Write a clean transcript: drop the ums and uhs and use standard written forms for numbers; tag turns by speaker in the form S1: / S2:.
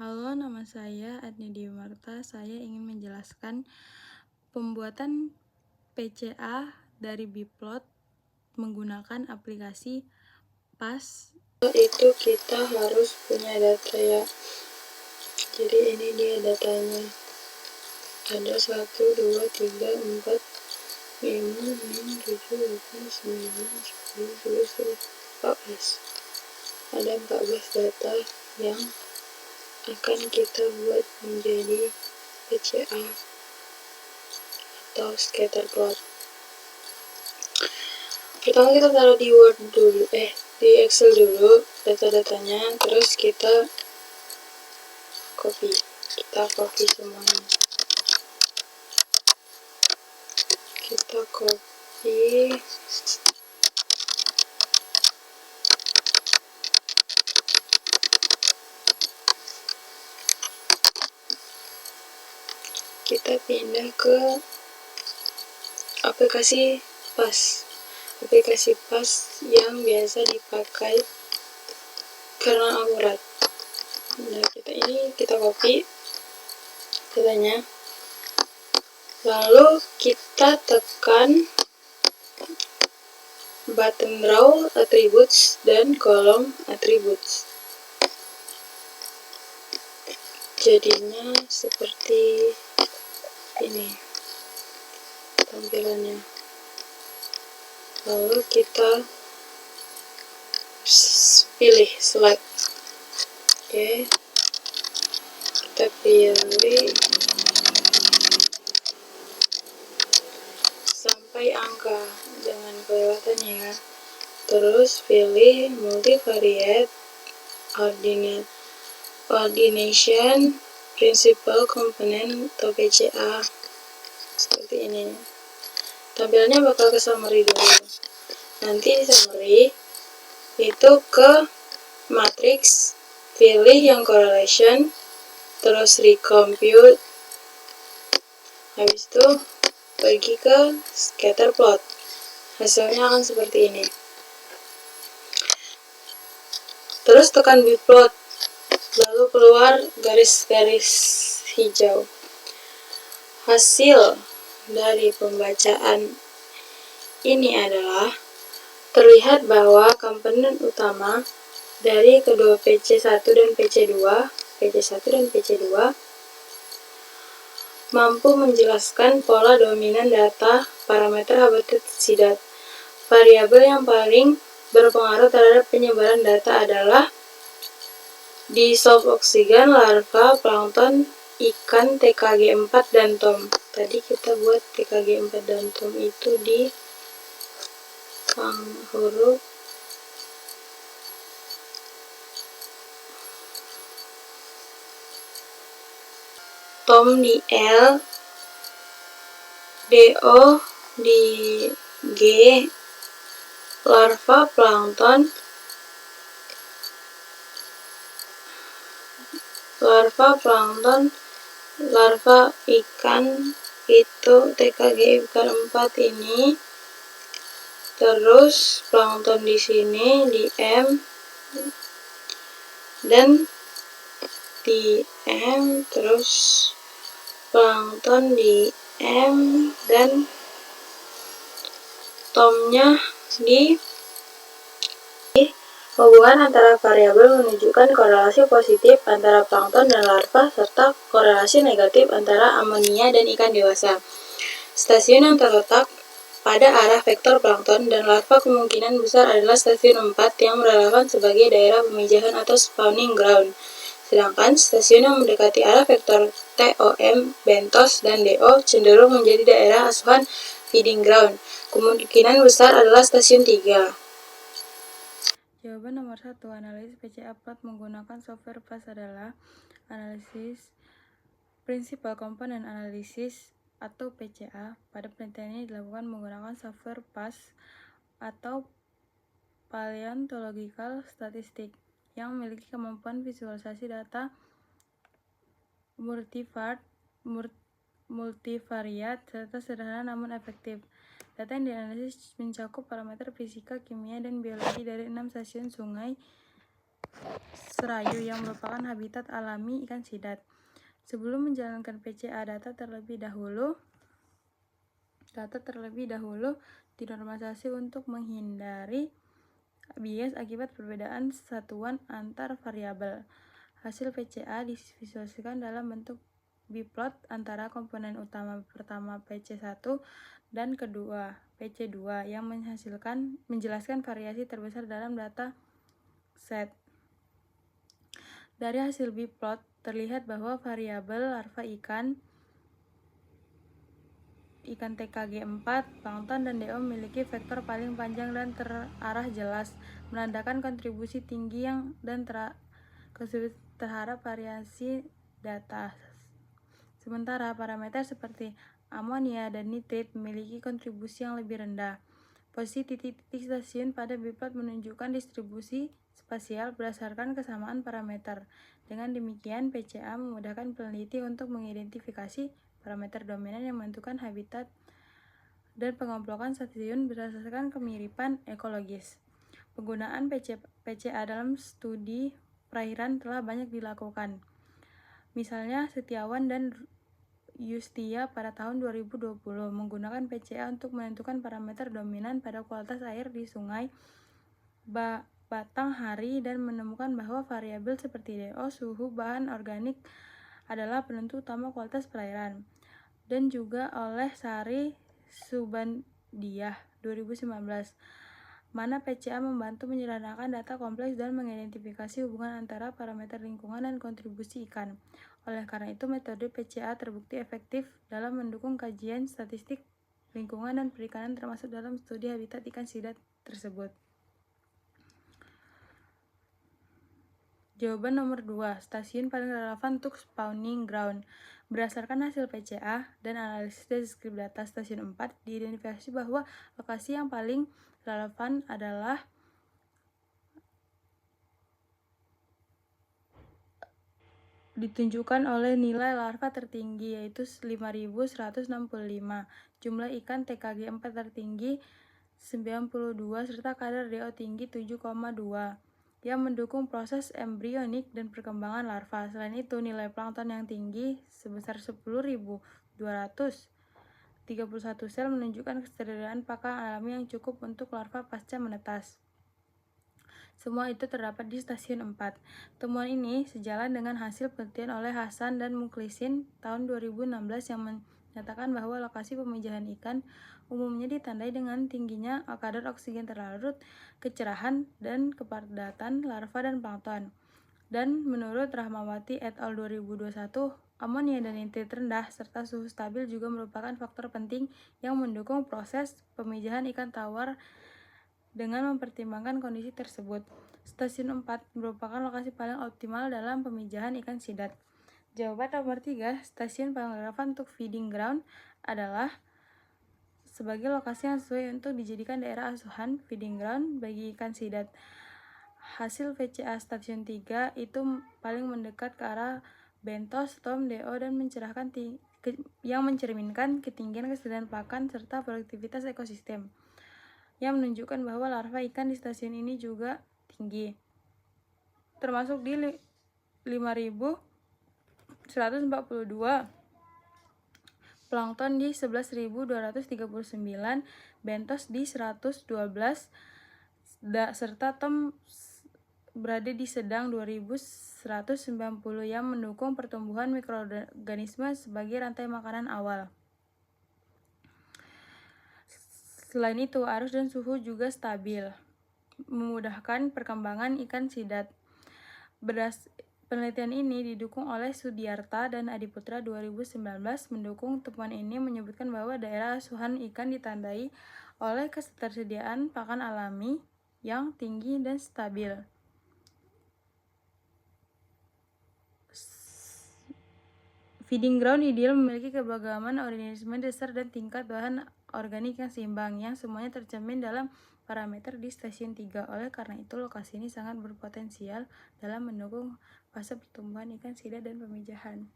S1: Halo, nama saya Adni Dewi Marta. Saya ingin menjelaskan pembuatan PCA dari Biplot menggunakan aplikasi PAS. Itu kita harus punya data ya. Jadi ini dia datanya. Ada 1, 2, 3, 4, 5, 6, 7, 8, 9, 10, 11, 14. Ada 14 data yang akan kita buat menjadi PCA atau scatter plot. Pertama kita taruh di Word dulu, di Excel dulu data-datanya, terus kita copy semuanya. Kita copy. Kita pindah ke aplikasi PAS. Aplikasi PAS yang biasa dipakai karena akurat. Nah, kita copy datanya. Lalu kita tekan button row attributes dan kolom attributes. Jadinya seperti ini tampilannya. Lalu kita pilih select. Oke. Kita pilih sampai angka dengan kelewatannya. Terus pilih multivariate ordination principal component atau PCA. Seperti ini. Tampilannya bakal ke summary dulu. Nanti di summary itu ke matrix, pilih yang correlation, terus recompute. Habis itu pergi ke scatter plot. Hasilnya akan seperti ini. Terus tekan Biplot, lalu keluar garis-garis hijau. Hasil dari pembacaan ini adalah terlihat bahwa komponen utama dari kedua PC1 dan PC2 mampu menjelaskan pola dominan data parameter habitat sidat. Variabel yang paling berpengaruh terhadap penyebaran data adalah dissolved oksigen, larva, plankton, ikan, TKG4, dan TOM. Tadi kita buat TKG4 dan TOM itu di huruf TOM di L, DO di G, larva plankton, larva ikan itu TKG4 ini, terus plankton di sini di M, dan di M, terus plankton di M, dan tomnya di hubungan antara variabel menunjukkan korelasi positif antara plankton dan larva serta korelasi negatif antara amonia dan ikan dewasa. Stasiun yang terletak pada arah vektor plankton dan larva kemungkinan besar adalah stasiun 4 yang relevan sebagai daerah pemijahan atau spawning ground. Sedangkan stasiun yang mendekati arah vektor TOM, bentos, dan DO cenderung menjadi daerah asuhan feeding ground. Kemungkinan besar adalah stasiun 3. Jawaban nomor 1, analisis PCA plot menggunakan software PAS adalah analisis principal component analysis atau PCA. Pada penelitian ini dilakukan menggunakan software PAS atau Paleontological Statistics yang memiliki kemampuan visualisasi data multivariat serta sederhana namun efektif. Data yang dianalisis mencakup parameter fisika, kimia, dan biologi dari 6 stasiun sungai Serayu yang merupakan habitat alami ikan sidat. Sebelum menjalankan PCA, data terlebih dahulu dinormalisasi untuk menghindari bias akibat perbedaan satuan antar variabel. Hasil PCA divisualisasikan dalam bentuk biplot antara komponen utama pertama PC1 dan kedua PC2 yang menjelaskan variasi terbesar dalam data set. Dari hasil biplot terlihat bahwa variabel larva ikan TKG4, plankton, dan DO memiliki vektor paling panjang dan terarah jelas, menandakan kontribusi tinggi terhadap variasi data. Sementara parameter seperti amonia dan nitrit memiliki kontribusi yang lebih rendah. Posisi titik-titik stasiun pada biplot menunjukkan distribusi spasial berdasarkan kesamaan parameter. Dengan demikian, PCA memudahkan peneliti untuk mengidentifikasi parameter dominan yang menentukan habitat dan pengemplokan stasiun berdasarkan kemiripan ekologis. Penggunaan PCA dalam studi perairan telah banyak dilakukan. Misalnya, Setiawan dan Yustia pada tahun 2020 menggunakan PCA untuk menentukan parameter dominan pada kualitas air di Sungai Batanghari dan menemukan bahwa variabel seperti DO, suhu, bahan organik adalah penentu utama kualitas perairan. Dan juga oleh Sari Subandiah 2019, mana PCA membantu menyederhanakan data kompleks dan mengidentifikasi hubungan antara parameter lingkungan dan kontribusi ikan. Oleh karena itu, metode PCA terbukti efektif dalam mendukung kajian statistik lingkungan dan perikanan termasuk dalam studi habitat ikan sidat tersebut. Jawaban nomor 2, stasiun paling relevan untuk spawning ground. Berdasarkan hasil PCA dan analisis deskripsi data stasiun 4, diidentifikasi bahwa lokasi yang paling relevan adalah ditunjukkan oleh nilai larva tertinggi, yaitu 5.165, jumlah ikan TKG4 tertinggi 92, serta kadar DO tinggi 7,2 yang mendukung proses embrionik dan perkembangan larva. Selain itu, nilai plankton yang tinggi sebesar 10.231 sel menunjukkan ketersediaan pakan alami yang cukup untuk larva pasca menetas. Semua itu terdapat di stasiun 4. Temuan ini sejalan dengan hasil penelitian oleh Hasan dan Mukhlisin tahun 2016 yang menyatakan bahwa lokasi pemijahan ikan umumnya ditandai dengan tingginya kadar oksigen terlarut, kecerahan, dan kepadatan larva dan plankton. Dan menurut Rahmawati et al. 2021, amonia dan nitrit rendah serta suhu stabil juga merupakan faktor penting yang mendukung proses pemijahan ikan tawar. Dengan mempertimbangkan kondisi tersebut, stasiun 4 merupakan lokasi paling optimal dalam pemijahan ikan sidat. Jawaban nomor 3, stasiun paling relevan untuk feeding ground adalah sebagai lokasi yang sesuai untuk dijadikan daerah asuhan feeding ground bagi ikan sidat. Hasil PCA stasiun 3 itu paling mendekat ke arah bentos, tom, DO, dan yang mencerminkan ketinggian kesediaan pakan serta produktivitas ekosistem, yang menunjukkan bahwa larva ikan di stasiun ini juga tinggi, termasuk di 5.142, plankton di 11.239, bentos di 112, serta tom berada di sedang 2.190 yang mendukung pertumbuhan mikroorganisme sebagai rantai makanan awal. Selain itu, arus dan suhu juga stabil, memudahkan perkembangan ikan sidat. Penelitian ini didukung oleh Sudiarta dan Adiputra 2019. Mendukung temuan ini menyebutkan bahwa daerah asuhan ikan ditandai oleh ketersediaan pakan alami yang tinggi dan stabil. Feeding ground ideal memiliki keberagaman organisme dasar dan tingkat bahan organik yang seimbang, yang semuanya tercermin dalam parameter di stasiun 3. Oleh karena itu, lokasi ini sangat berpotensial dalam mendukung fase pertumbuhan ikan sidat dan pemijahan.